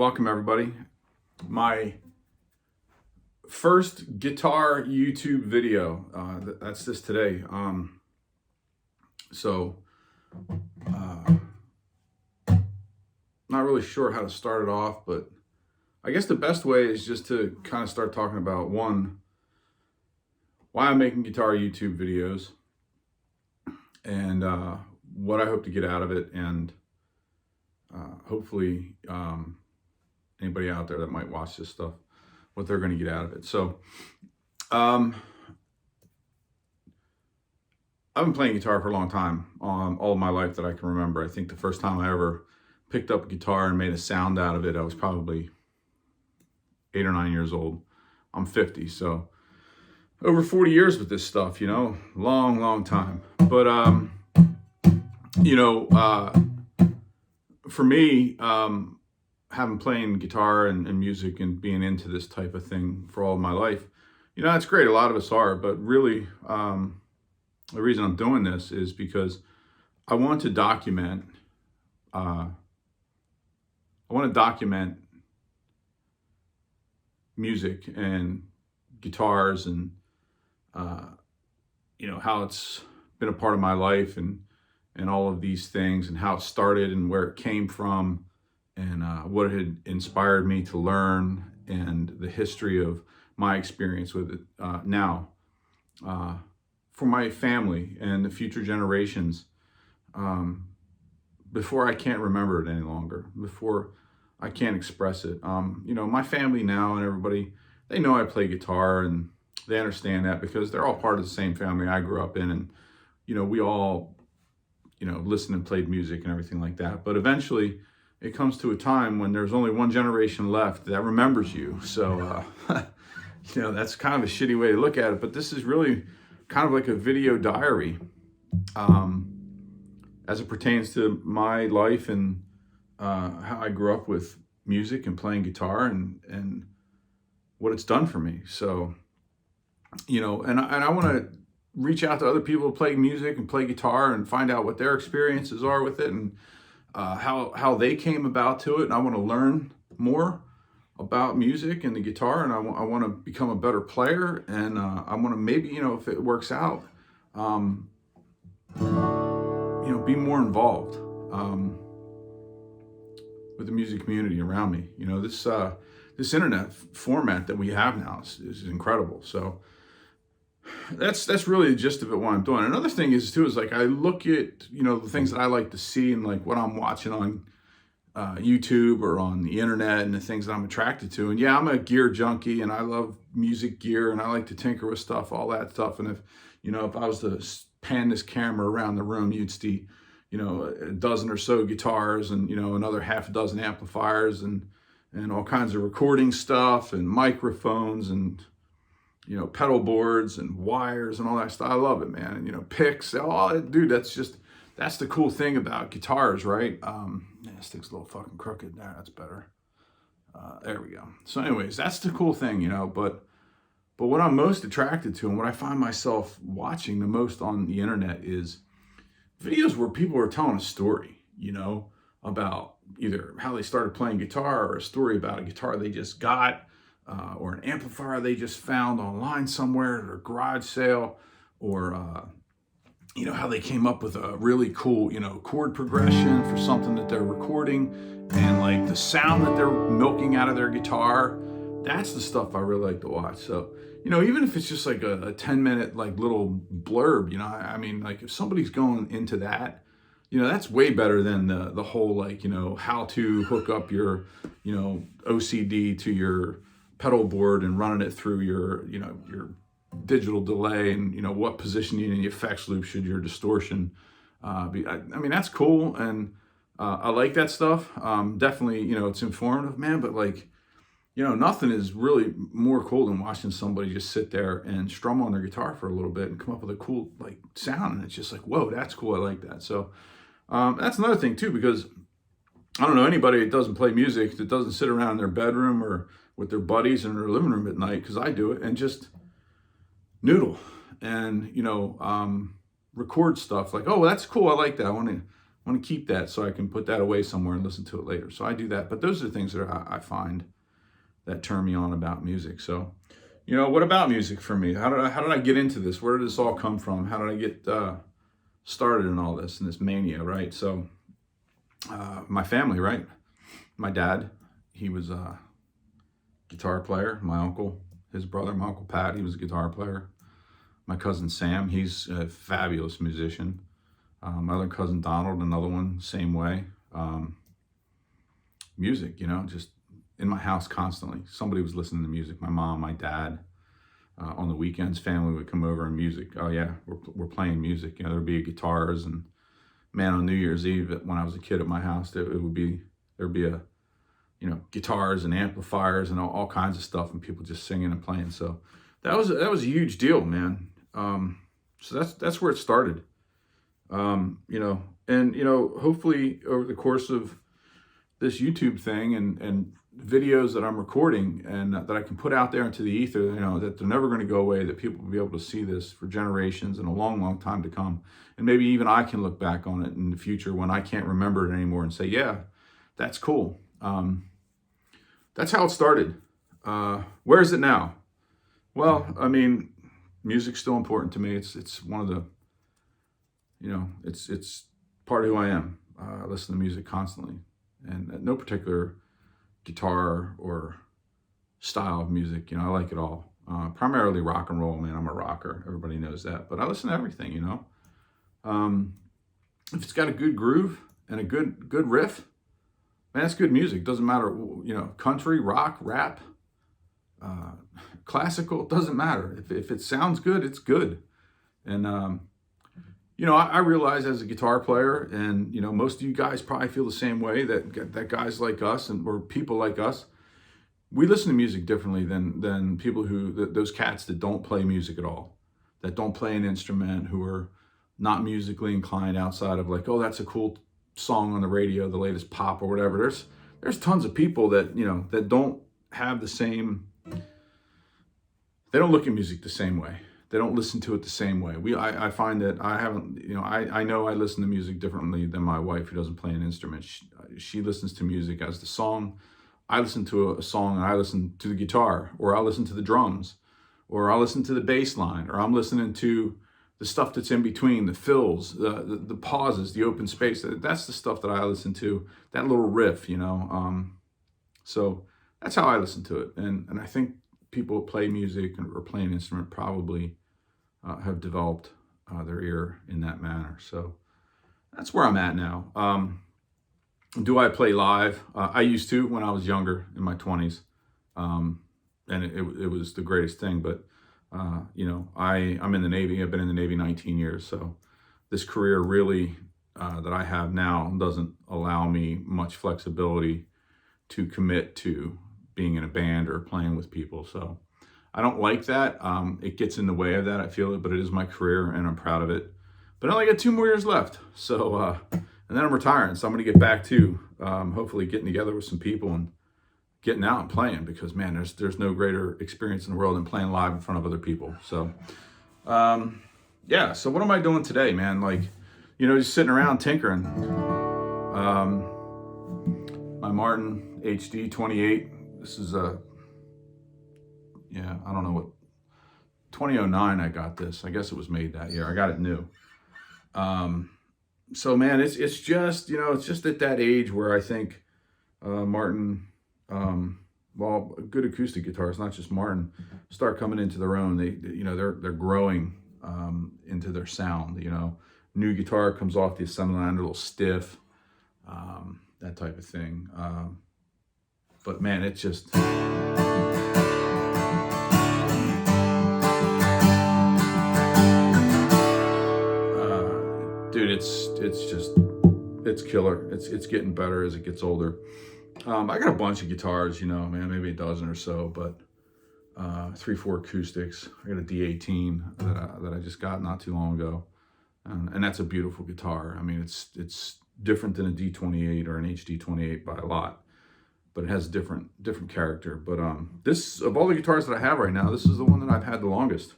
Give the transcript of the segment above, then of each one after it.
Welcome everybody. My first guitar YouTube video. That's this today. Not really sure how to start it off, but I guess the best way is just to kind of start talking about one, why I'm making guitar YouTube videos, and what I hope to get out of it, and hopefully anybody out there that might watch this stuff, what they're going to get out of it. So I've been playing guitar for a long time, all of my life that I can remember. I think the first time I ever picked up a guitar and made a sound out of it, I was probably 8 or 9 years old. I'm 50, so over 40 years with this stuff, long time. But for me, having playing guitar and music and being into this type of thing for all of my life, that's great. A lot of us are, but really, the reason I'm doing this is because I want to document. Music and guitars and how it's been a part of my life and all of these things, and how it started and where it came from, and what had inspired me to learn, and the history of my experience with it now for my family and the future generations, before I can't remember it any longer, before I can't express it. My family now and everybody, they know I play guitar, and they understand that because they're all part of the same family I grew up in, and we all listened and played music and everything like that. But eventually it comes to a time when there's only one generation left that remembers you. So that's kind of a shitty way to look at it, but this is really kind of like a video diary as it pertains to my life and how I grew up with music and playing guitar and what it's done for me. So, and I want to reach out to other people who play music and play guitar and find out what their experiences are with it, and how they came about to it. And I want to learn more about music and the guitar, and I want to become a better player, and I want to maybe, if it works out, be more involved with the music community around me. This internet format that we have now is incredible. So that's really the gist of it, what I'm doing. Another thing is like I look at the things that I like to see, and like what I'm watching on YouTube or on the internet, and the things that I'm attracted to. And yeah, I'm a gear junkie, and I love music gear, and I like to tinker with stuff, all that stuff. And if I was to pan this camera around the room, you'd see a dozen or so guitars, and another half a dozen amplifiers, and all kinds of recording stuff, and microphones, and pedal boards and wires and all that stuff. I love it, man. And picks. Oh, dude, that's the cool thing about guitars, right? Yeah, stick's a little fucking crooked there. That's better. There we go. So anyways, that's the cool thing, but what I'm most attracted to, and what I find myself watching the most on the internet, is videos where people are telling a story, about either how they started playing guitar, or a story about a guitar they just got, or an amplifier they just found online somewhere at a garage sale, or how they came up with a really cool chord progression for something that they're recording, and like the sound that they're milking out of their guitar. That's the stuff I really like to watch. So even if it's just like a 10-minute like little blurb, I mean, like if somebody's going into that, that's way better than the whole like how to hook up your OCD to your pedal board and running it through your your digital delay, and what positioning in the effects loop should your distortion be. I mean, that's cool, and I like that stuff. Definitely, it's informative, man, but like nothing is really more cool than watching somebody just sit there and strum on their guitar for a little bit and come up with a cool like sound, and it's just like, whoa, that's cool. I like that. So that's another thing too, because I don't know anybody that doesn't play music, that doesn't sit around in their bedroom or with their buddies in their living room at night, because I do it, and just noodle and record stuff like, oh, that's cool, I like that, I want to want to keep that so I can put that away somewhere and listen to it later. So I do that. But those are the things that I find that turn me on about music. So, what about music for me? How did I get into this? Where did this all come from? How did I get started in all this and this mania, right? So, my family, right? My dad, he was a guitar player. My uncle, his brother, my Uncle Pat, he was a guitar player. My cousin Sam, he's a fabulous musician. My other cousin Donald, another one, same way. Music, just in my house constantly. Somebody was listening to music. My mom, my dad. On the weekends, family would come over and music. Oh yeah, we're playing music. There'd be guitars, and man, on New Year's Eve when I was a kid at my house, there'd be guitars and amplifiers and all kinds of stuff, and people just singing and playing. So that was a huge deal, man. So that's where it started. Hopefully over the course of this YouTube thing and videos that I'm recording and that I can put out there into the ether, that they're never going to go away, that people will be able to see this for generations and a long, long time to come. And maybe even I can look back on it in the future when I can't remember it anymore and say, yeah, that's cool. That's how it started. Where is it now? Well, music's still important to me. It's one of the, it's part of who I am. I listen to music constantly, and no particular guitar or style of music. I like it all. Primarily rock and roll, man. I'm a rocker. Everybody knows that. But I listen to everything, If it's got a good groove and a good riff, man, that's good music. Doesn't matter, country, rock, rap, classical, it doesn't matter. If it sounds good, it's good. And, I realize as a guitar player, and, most of you guys probably feel the same way, that guys like us or people like us, we listen to music differently than people those cats that don't play music at all, that don't play an instrument, who are not musically inclined outside of like, oh, that's a cool song on the radio, the latest pop or whatever. There's tons of people that, that don't have the same, they don't look at music the same way. They don't listen to it the same way. I find that I haven't, I know I listen to music differently than my wife, who doesn't play an instrument. She listens to music as the song. I listen to a song and I listen to the guitar, or I'll listen to the drums, or I'll listen to the bass line, or I'm listening to the stuff that's in between, the fills, the pauses, the open space. That's the stuff that I listen to, that little riff, So that's how I listen to it. And I think people who play music or play an instrument probably have developed their ear in that manner. So that's where I'm at now. Do I play live? I used to when I was younger, in my 20s. And it was the greatest thing. But, I'm in the Navy. I've been in the Navy 19 years. So this career really that I have now doesn't allow me much flexibility to commit to being in a band or playing with people. So I don't like that. It gets in the way of that. I feel it, but it is my career and I'm proud of it. But I only got 2 more years left. So, and then I'm retiring. So I'm going to get back to hopefully getting together with some people and getting out and playing, because man, there's no greater experience in the world than playing live in front of other people. So, yeah. So what am I doing today, man? Like, just sitting around tinkering. My Martin HD 28. This is I don't know what, 2009 I got this. I guess it was made that year. I got it new. So man, it's just, it's just at that age where I think Martin, good acoustic guitars, not just Martin, start coming into their own. They're growing into their sound. New guitar comes off the assembly line, a little stiff, that type of thing. But man, it's just. Dude, it's killer. It's getting better as it gets older. I got a bunch of guitars, man, maybe a dozen or so, but 3-4 acoustics. I got a D18 that I just got not too long ago, and that's a beautiful guitar. I mean, it's different than a D28 or an HD28 by a lot, but it has different character. But this, of all the guitars that I have right now, this is the one that I've had the longest.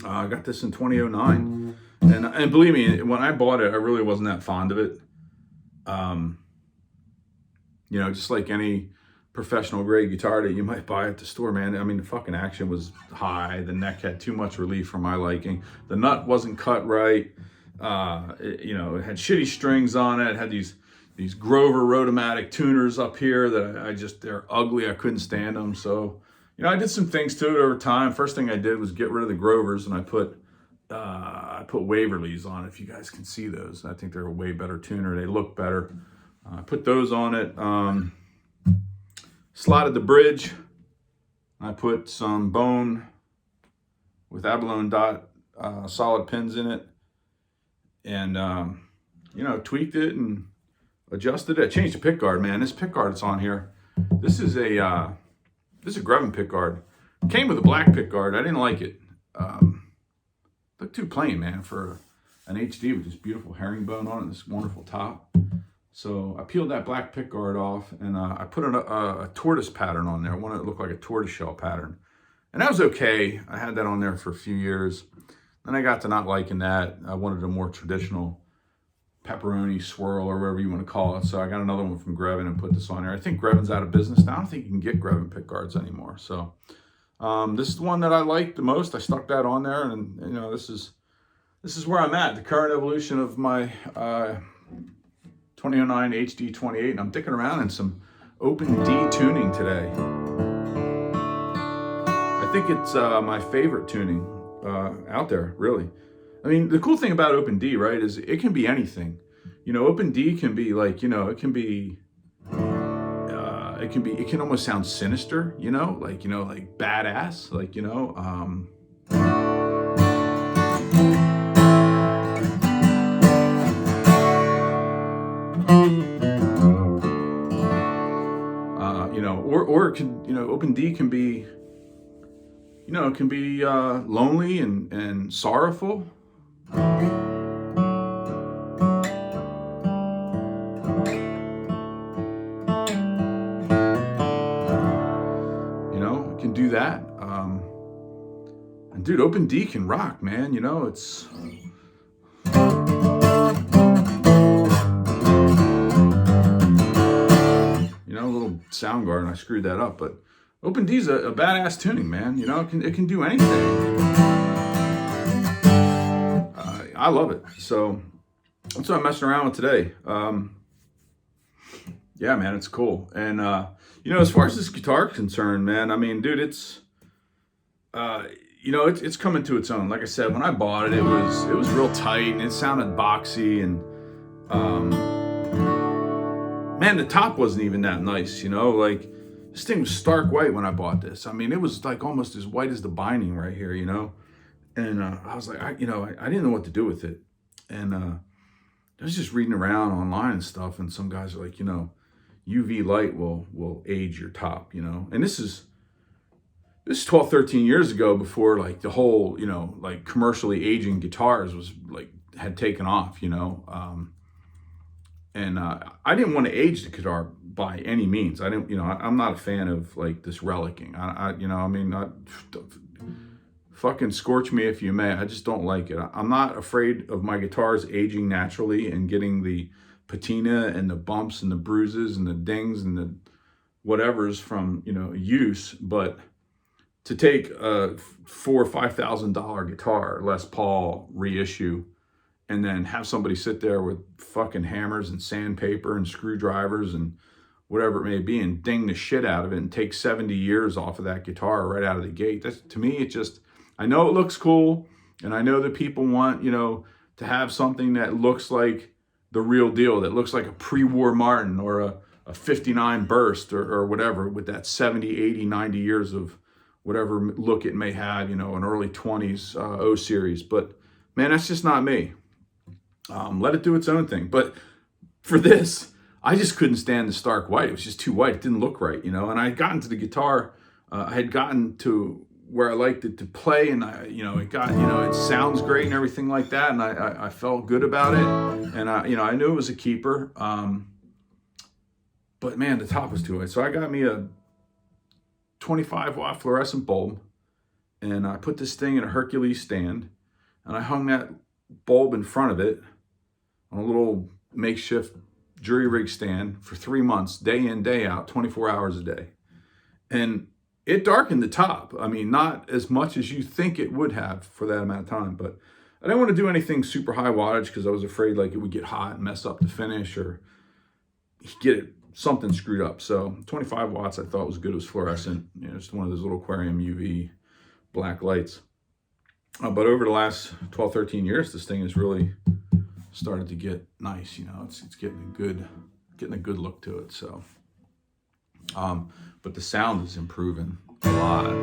I got this in 2009. And believe me, when I bought it, I really wasn't that fond of it. Um, just like any professional grade guitar that you might buy at the store, man. I mean, the fucking action was high. The neck had too much relief for my liking. The nut wasn't cut right. It had shitty strings on it. It had these Grover Rotomatic tuners up here that they're ugly. I couldn't stand them. So, I did some things to it over time. First thing I did was get rid of the Grovers, and I put Waverleys on it, if you guys can see those. I think they're a way better tuner. They look better. I put those on it. Slotted the bridge. I put some bone with abalone dot solid pins in it, and tweaked it and adjusted it. I changed the pick guard, man. This pick guard that's on here, this is a Grevin pick guard. Came with a black pick guard. I didn't like it. Looked too plain, man, for an HD with this beautiful herringbone on it, this wonderful top. So I peeled that black pick guard off, and I put a tortoise pattern on there. I wanted it to look like a tortoiseshell pattern. And that was okay. I had that on there for a few years. Then I got to not liking that. I wanted a more traditional pepperoni swirl, or whatever you want to call it. So I got another one from Grevin and put this on there. I think Grevin's out of business now. I don't think you can get Grevin pick guards anymore. So this is the one that I like the most. I stuck that on there, and this is where I'm at. The current evolution of my 2009 HD28, and I'm dicking around in some open D tuning today. I think it's my favorite tuning out there, really. I mean, the cool thing about open D, right, is it can be anything. Open D can be like, it can almost sound sinister, like badass, like, or it can, open D can be, it can be lonely and sorrowful. It can do that. And dude, open D can rock, man. It's a little sound guard, and I screwed that up, but open D's a badass tuning, man. It can do anything. I love it. So that's what I'm messing around with today. Yeah, man, it's cool. And as far as this guitar is concerned, man, I mean, dude, it's it's coming to its own. Like I said, when I bought it, it was real tight and it sounded boxy, and man, the top wasn't even that nice, like this thing was stark white when I bought this. I mean, it was like almost as white as the binding right here, and I was like, I didn't know what to do with it. And I was just reading around online and stuff, and some guys are like, UV light will age your top, and this is 12, 13 years ago, before like the whole, like commercially aging guitars was like had taken off, and I didn't want to age the guitar by any means. I didn't, I'm not a fan of like this relicking. Fucking scorch me if you may. I just don't like it. I'm not afraid of my guitars aging naturally and getting the patina and the bumps and the bruises and the dings and the whatevers from, use. But to take a $4,000 or $5,000 guitar, Les Paul reissue, and then have somebody sit there with fucking hammers and sandpaper and screwdrivers and whatever it may be and ding the shit out of it and take 70 years off of that guitar right out of the gate. That's, to me, it just, I know it looks cool, and I know that people want, to have something that looks like the real deal, that looks like a pre-war Martin or a 59 Burst or whatever, with that 70, 80, 90 years of whatever look it may have, an early 20s O series. But man, that's just not me. Let it do its own thing. But for this, I just couldn't stand the stark white. It was just too white. It didn't look right, And I had gotten to the guitar. I had gotten to where I liked it to play, and it sounds great and everything like that. And I felt good about it. And I knew it was a keeper. But man, the top was too white. So I got me a 25 watt fluorescent bulb, and I put this thing in a Hercules stand, and I hung that bulb in front of it on a little makeshift jury rig stand for 3 months, day in, day out, 24 hours a day. And it darkened the top. I mean, not as much as you think it would have for that amount of time, but I didn't want to do anything super high wattage because I was afraid like it would get hot and mess up the finish or get it something screwed up. So 25 watts I thought was good. It was fluorescent, just one of those little aquarium UV black lights. But over the last 12, 13 years, this thing has really started to get nice. It's getting a good look to it. So, but the sound is improving a lot.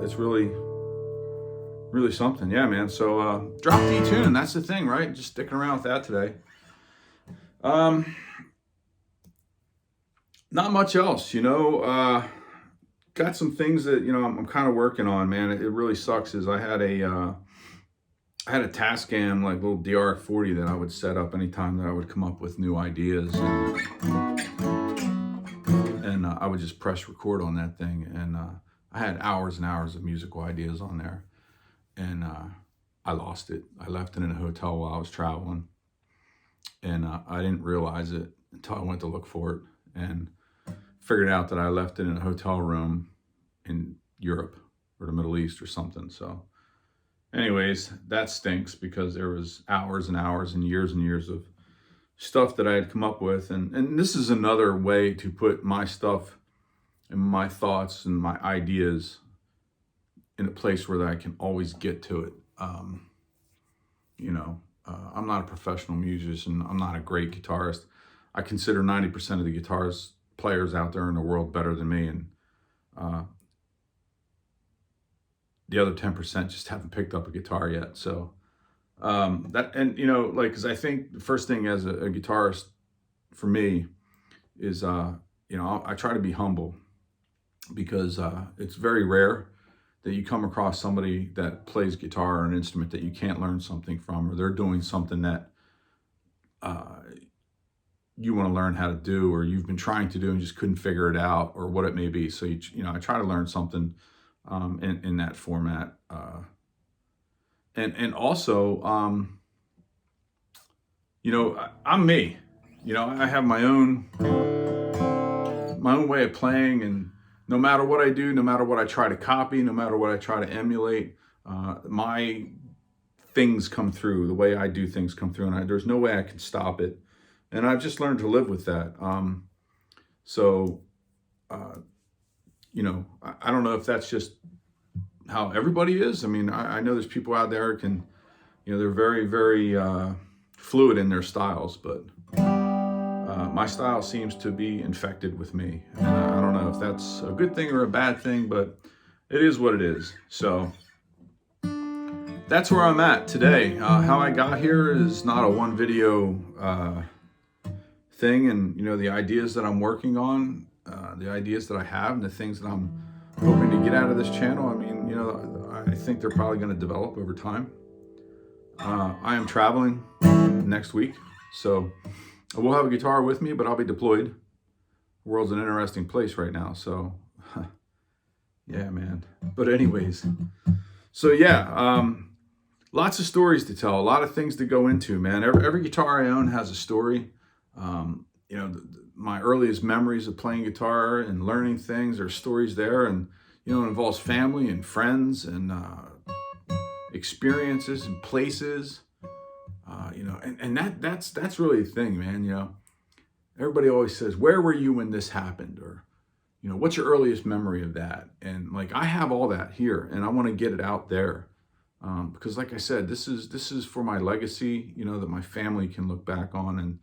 It's really something. Yeah, man. So drop D tune. That's the thing, right? Just sticking around with that today. Not much else, got some things that, I'm kind of working on, man. It really sucks is I had a Tascam, like little DR40 that I would set up anytime that I would come up with new ideas. And I would just press record on that thing. And I had hours and hours of musical ideas on there. And I lost it. I left it in a hotel while I was traveling. And I didn't realize it until I went to look for it. And figured out that I left it in a hotel room in Europe or the Middle East or something. So anyways, that stinks because there was hours and hours and years of stuff that I had come up with. And this is another way to put my stuff and my thoughts and my ideas in a place where I can always get to it. I'm not a professional musician. I'm not a great guitarist. I consider 90% of the guitars players out there in the world better than me. And the other 10% just haven't picked up a guitar yet. So because I think the first thing as a guitarist for me is, I try to be humble because it's very rare that you come across somebody that plays guitar or an instrument that you can't learn something from, or they're doing something that you want to learn how to do, or you've been trying to do and just couldn't figure it out, or what it may be. So, I try to learn something in that format. And also, I'm me. I have my own way of playing, and no matter what I do, no matter what I try to copy, no matter what I try to emulate, my things come through, the way I do things come through, and there's no way I can stop it. And I've just learned to live with that. I don't know if that's just how everybody is. I mean, I know there's people out there they're very, very fluid in their styles, but my style seems to be infected with me. And I don't know if that's a good thing or a bad thing, but it is what it is. So that's where I'm at today. How I got here is not a one video thing. And, the ideas that I'm working on, the ideas that I have and the things that I'm hoping to get out of this channel, I mean, I think they're probably going to develop over time. I am traveling next week, so I will have a guitar with me, but I'll be deployed. The world's an interesting place right now, so yeah, man. But anyways, so yeah, lots of stories to tell, a lot of things to go into, man. Every guitar I own has a story. My earliest memories of playing guitar and learning things, there's stories there, and it involves family and friends and experiences and places. That's really the thing, man. Everybody always says, where were you when this happened? Or, what's your earliest memory of that? And like, I have all that here, and I want to get it out there. Because like I said, this is for my legacy, that my family can look back on, and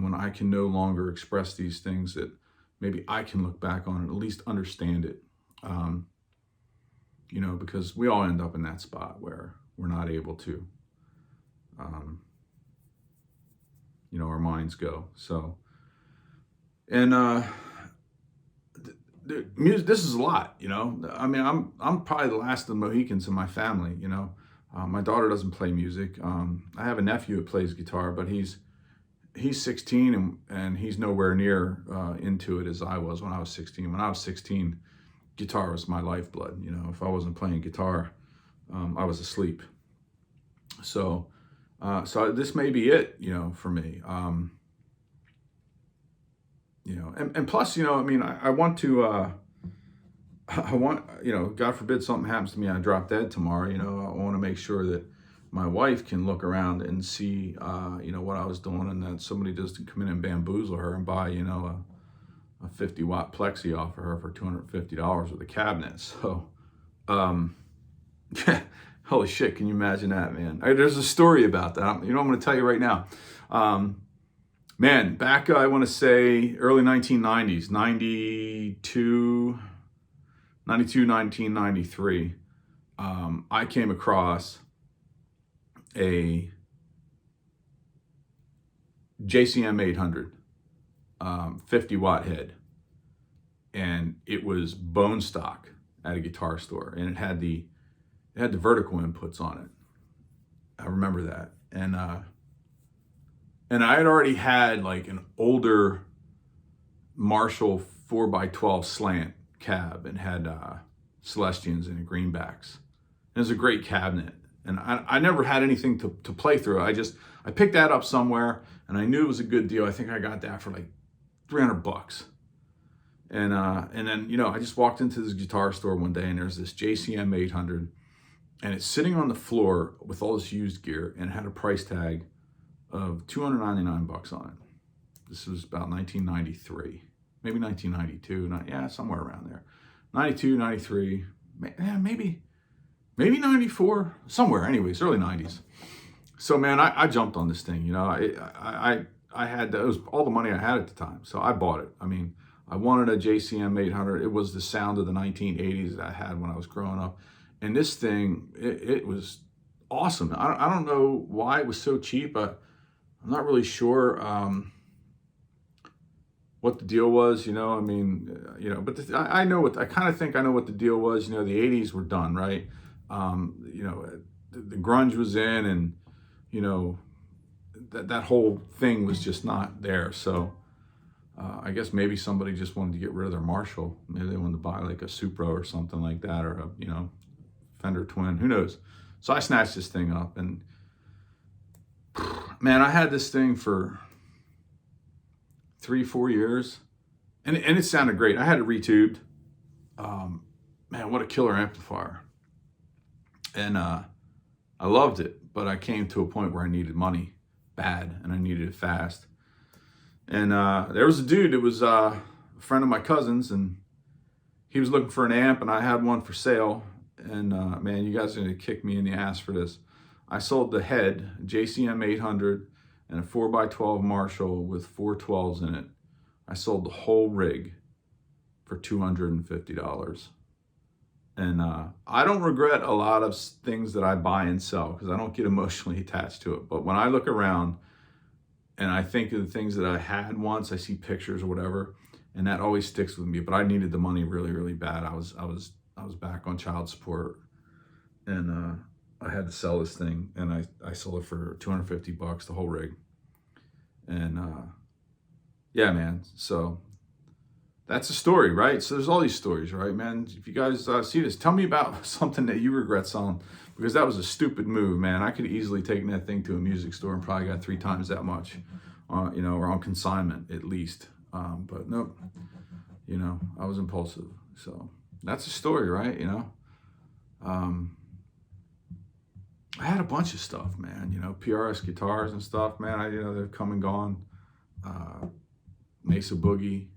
when I can no longer express these things, that maybe I can look back on and at least understand it. Because we all end up in that spot where we're not able to, our minds go. So, and music, this is a lot, you know. I mean, I'm probably the last of the Mohicans in my family, you know. My daughter doesn't play music. I have a nephew that plays guitar, but he's 16 and he's nowhere near into it as I was when I was 16. When I was 16, guitar was my lifeblood. You know, if I wasn't playing guitar, I was asleep. So, so this may be it, you know, for me. You know, and plus, you know, I mean, I want to, I want, you know, God forbid something happens to me, I drop dead tomorrow. You know, I want to make sure that my wife can look around and see, you know, what I was doing, and that somebody doesn't come in and bamboozle her and buy, you know, a 50-watt plexi off of her for $250 with a cabinet. So, holy shit, can you imagine that, man? There's a story about that. You know, I'm going to tell you right now. Man, back, I want to say early 1990s, 1993, I came across a JCM 800, 50-watt head, and it was bone stock at a guitar store, and it had the vertical inputs on it. I remember that, and I had already had like an older Marshall 4x12 slant cab and had Celestians and greenbacks. And it was a great cabinet. And I never had anything to play through. I picked that up somewhere and I knew it was a good deal. I think I got that for like $300. And then, you know, I just walked into this guitar store one day and there's this JCM 800 and it's sitting on the floor with all this used gear and it had a price tag of $299 on it. This was about 1993, maybe 1992, yeah, somewhere around there. 92, 93, maybe 94, somewhere, anyways, early 90s. So, man, I jumped on this thing, you know. I had, that was all the money I had at the time, so I bought it. I mean, I wanted a JCM 800. It was the sound of the 1980s that I had when I was growing up. And this thing, it was awesome. I don't know why it was so cheap. I'm not really sure what the deal was, you know. I mean, you know, but I know what, I kind of think I know what the deal was. You know, the 80s were done, right? You know, the grunge was in, and, you know, that whole thing was just not there. So I guess maybe somebody just wanted to get rid of their Marshall. Maybe they wanted to buy like a Supra or something like that, or a, you know, Fender Twin, who knows. So I snatched this thing up, and man, I had this thing for 3-4 years, and it sounded great. I had it retubed. Man, what a killer amplifier. And I loved it, but I came to a point where I needed money bad, and I needed it fast. And there was a dude that was a friend of my cousin's, and he was looking for an amp, and I had one for sale. And man, you guys are gonna kick me in the ass for this. I sold the head, JCM 800, and a 4x12 Marshall with 412s in it. I sold the whole rig for $250. And I don't regret a lot of things that I buy and sell because I don't get emotionally attached to it. But when I look around and I think of the things that I had once, I see pictures or whatever, and that always sticks with me. But I needed the money really, really bad. I was back on child support, and I had to sell this thing, and I sold it for $250, the whole rig. And yeah, man. So that's a story, right? So there's all these stories, right, man? If you guys see this, tell me about something that you regret selling, because that was a stupid move, man. I could have easily taken that thing to a music store and probably got 3 times that much, you know, or on consignment at least. But nope, you know, I was impulsive. So that's a story, right? You know, I had a bunch of stuff, man. You know, PRS guitars and stuff, man. You know, they've come and gone. Mesa Boogie,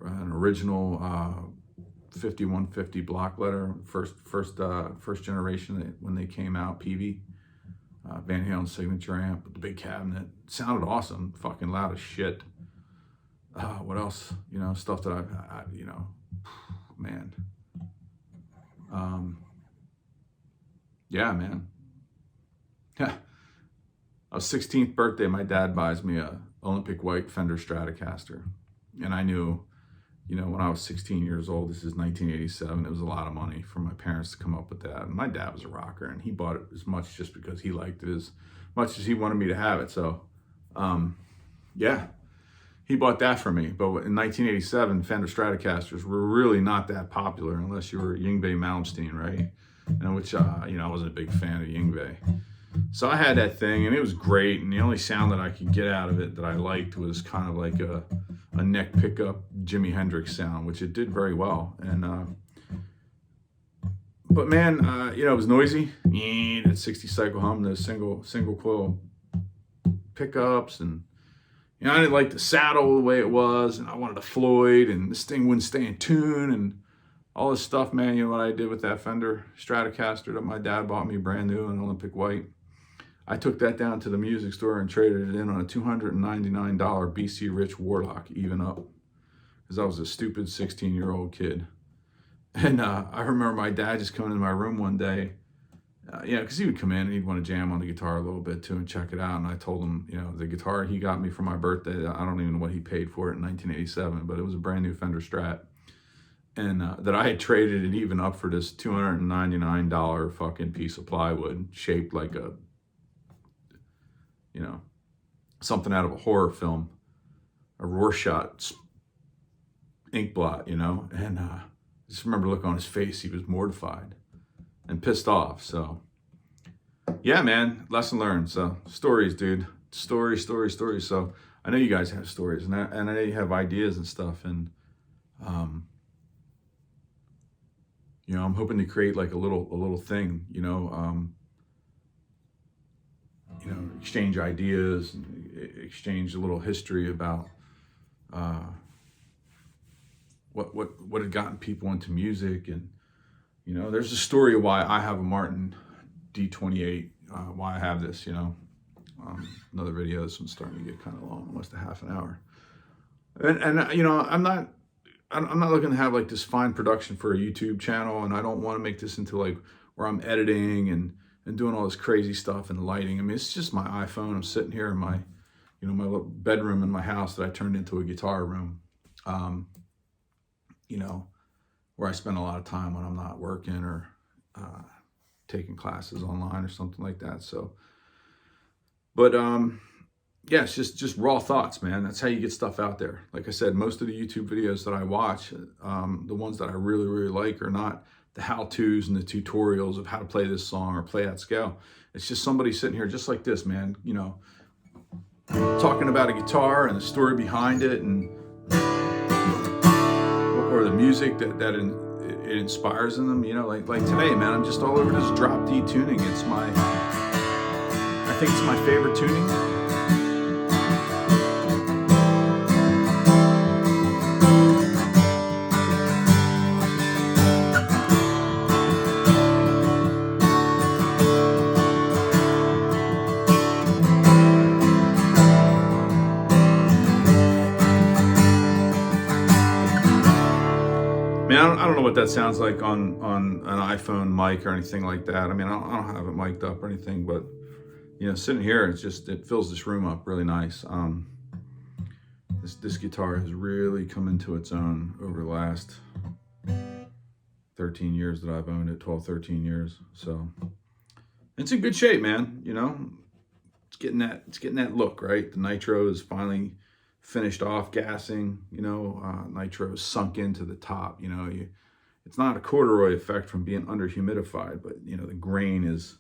an original 5150 block letter, first generation when they came out, PV, Van Halen signature amp with the big cabinet. It sounded awesome, fucking loud as shit. What else? You know, stuff that I you know, man. Yeah, man. Yeah. On 16th birthday, my dad buys me a Olympic white Fender Stratocaster, and I knew when I was 16 years old. This is 1987. It was a lot of money for my parents to come up with that. And my dad was a rocker, and he bought it as much just because he liked it as much as he wanted me to have it. So, yeah, he bought that for me. But in 1987, Fender Stratocasters were really not that popular unless you were Yngwie Malmsteen, right? And which, I wasn't a big fan of Yngwie. So I had that thing, and it was great. And the only sound that I could get out of it that I liked was kind of like a neck pickup Jimi Hendrix sound, which it did very well. And but man, it was noisy. That 60 cycle hum, those single coil pickups, and I didn't like the saddle the way it was, and I wanted a Floyd, and this thing wouldn't stay in tune, and all this stuff, man. You know what I did with that Fender Stratocaster that my dad bought me brand new in Olympic white? I took that down to the music store and traded it in on a $299 BC Rich Warlock, even up, because I was a stupid 16-year-old kid. And I remember my dad just coming into my room one day, because he would come in and he'd want to jam on the guitar a little bit too and check it out. And I told him, the guitar he got me for my birthday, I don't even know what he paid for it in 1987, but it was a brand new Fender Strat. And that I had traded it even up for this $299 fucking piece of plywood shaped like a, something out of a horror film, a Rorschach ink blot, and I just remember looking on his face. He was mortified and pissed off. So yeah, man, lesson learned. So stories, dude, stories. So I know you guys have stories, and I know you have ideas and stuff, and I'm hoping to create like a little thing, exchange ideas, and exchange a little history about what had gotten people into music. And there's a story of why I have a Martin D28, why I have this. Another video. This one's starting to get kind of long, almost a half an hour. And I'm not looking to have like this fine production for a YouTube channel, and I don't want to make this into like where I'm editing and doing all this crazy stuff and lighting. I mean, it's just my iPhone. I'm sitting here in my, my little bedroom in my house that I turned into a guitar room, where I spend a lot of time when I'm not working or taking classes online or something like that. So, but yeah, it's just raw thoughts, man. That's how you get stuff out there. Like I said, most of the YouTube videos that I watch, the ones that I really, really like are not the how-tos and the tutorials of how to play this song or play that scale. It's just somebody sitting here just like this, man, talking about a guitar and the story behind it, and or the music that it inspires in them. Like today, man, I'm just all over this drop D tuning. I think it's my favorite tuning. I don't know what that sounds like on an iPhone mic or anything like that. I mean, I don't have it mic'd up or anything, but sitting here, it fills this room up really nice. This guitar has really come into its own over the last 13 years that I've owned it, 12, 13 years. So it's in good shape, man. It's getting that look, right? The nitro is finally finished off gassing, nitro is sunk into the top. It's not a corduroy effect from being under humidified, but the grain is,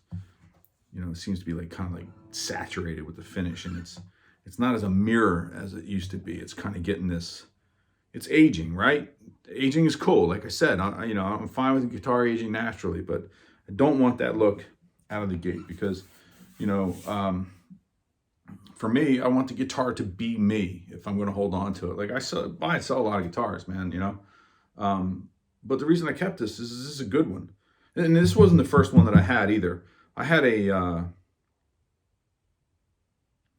it seems to be like kind of like saturated with the finish, and it's not as a mirror as it used to be. It's kind of getting this, it's aging, right? Aging is cool. Like I said, I'm fine with the guitar aging naturally, but I don't want that look out of the gate, because, for me, I want the guitar to be me if I'm going to hold on to it. Like I buy and sell a lot of guitars, man, but the reason I kept this is this is a good one. And this wasn't the first one that I had either. I had another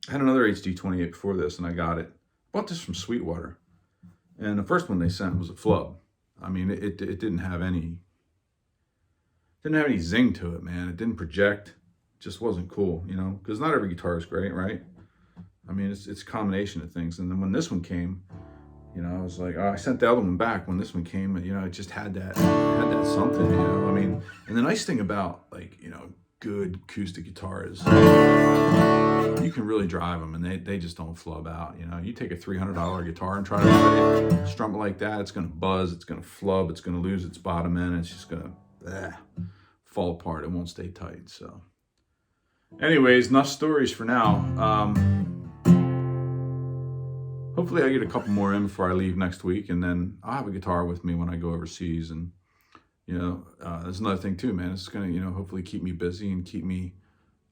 HD28 before this, and I got it. Bought this from Sweetwater. And the first one they sent was a flub. I mean, it didn't have any zing to it, man. It didn't project. It just wasn't cool, because not every guitar is great, right? I mean, it's a combination of things. And then when this one came, You know, I was like, oh, I sent the other one back when this one came, and it just had that something. I mean, and the nice thing about, like, good acoustic guitars, you can really drive them, and they just don't flub out. You take a $300 guitar and try to play it, strum it like that, it's gonna buzz, it's gonna flub, it's gonna lose its bottom end, it's just gonna fall apart. It won't stay tight. So, anyways, enough stories for now. Hopefully I get a couple more in before I leave next week, and then I'll have a guitar with me when I go overseas. And there's another thing too, man. It's gonna hopefully keep me busy and keep me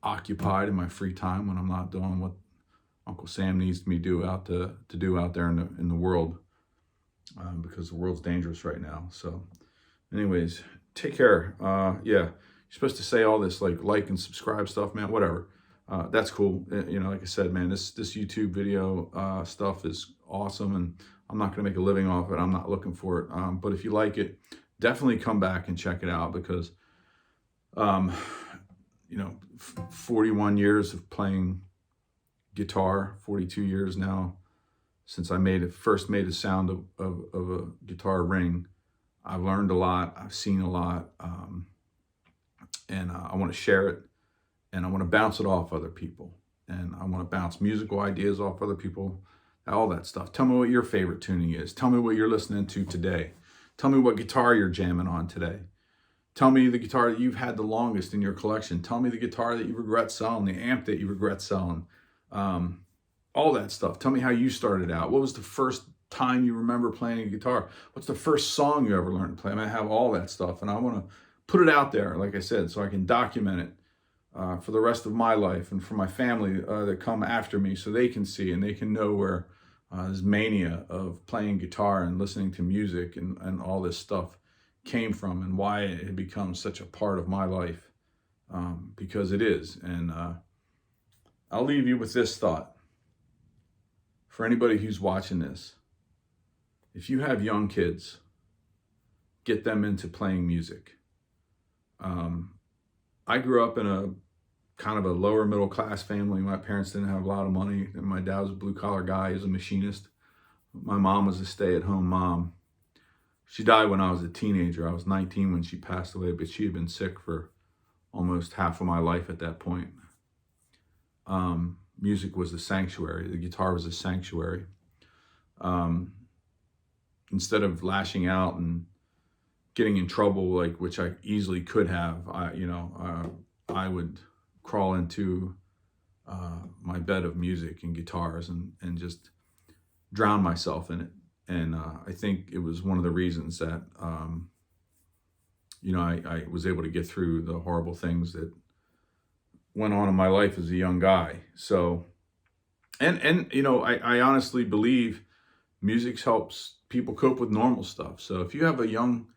occupied in my free time when I'm not doing what Uncle Sam needs me to do out there in the world, because the world's dangerous right now. So, anyways, take care. Yeah, you're supposed to say all this like and subscribe stuff, man. Whatever. That's cool. Like I said, man, this YouTube video stuff is awesome, and I'm not going to make a living off it. I'm not looking for it. But if you like it, definitely come back and check it out, because, 41 years of playing guitar, 42 years now since I first made a sound of a guitar ring. I've learned a lot. I've seen a lot, and I want to share it. And I want to bounce it off other people. And I want to bounce musical ideas off other people, all that stuff. Tell me what your favorite tuning is. Tell me what you're listening to today. Tell me what guitar you're jamming on today. Tell me the guitar that you've had the longest in your collection. Tell me the guitar that you regret selling, the amp that you regret selling, all that stuff. Tell me how you started out. What was the first time you remember playing a guitar? What's the first song you ever learned to play? I have all that stuff, and I want to put it out there, like I said, so I can document it. For the rest of my life, and for my family that come after me, so they can see and they can know where this mania of playing guitar and listening to music and all this stuff came from, and why it had become such a part of my life, because it is. And I'll leave you with this thought. For anybody who's watching this, if you have young kids, get them into playing music. I grew up in a kind of a lower middle class family. My parents didn't have a lot of money, and my dad was a blue collar guy. He was a machinist. My mom was a stay-at-home mom. She died when I was a teenager. I was 19 when she passed away, but she had been sick for almost half of my life at that point. Music was a sanctuary. The guitar was a sanctuary. Instead of lashing out and getting in trouble, which I easily could have, I would crawl into my bed of music and guitars and just drown myself in it. And I think it was one of the reasons that I was able to get through the horrible things that went on in my life as a young guy. So, and I honestly believe music helps people cope with normal stuff. So if you have a young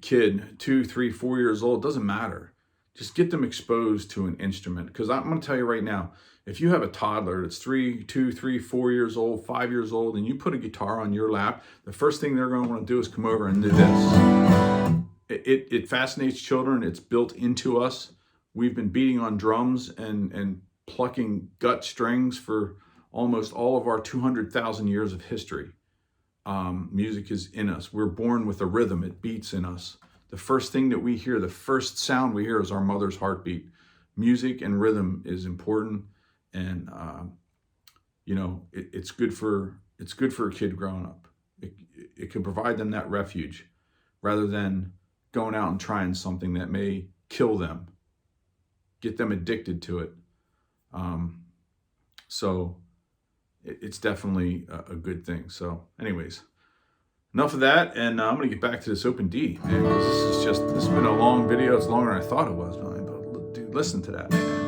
kid, 2, 3, 4 years old, doesn't matter. Just get them exposed to an instrument. Because I'm going to tell you right now, if you have a toddler that's 2, 3, 4 years old, 5 years old, and you put a guitar on your lap, the first thing they're going to want to do is come over and do this. It fascinates children. It's built into us. We've been beating on drums and plucking gut strings for almost all of our 200,000 years of history. Music is in us. We're born with a rhythm. It beats in us. The first thing that we hear, the first sound we hear, is our mother's heartbeat. Music and rhythm is important, and it's good for a kid growing up. It can provide them that refuge, rather than going out and trying something that may kill them, get them addicted to it. So it's definitely a good thing. So, anyways. Enough of that, and I'm going to get back to this open D, man, because this has been a long video. It's longer than I thought it was, man, but dude, listen to that, man.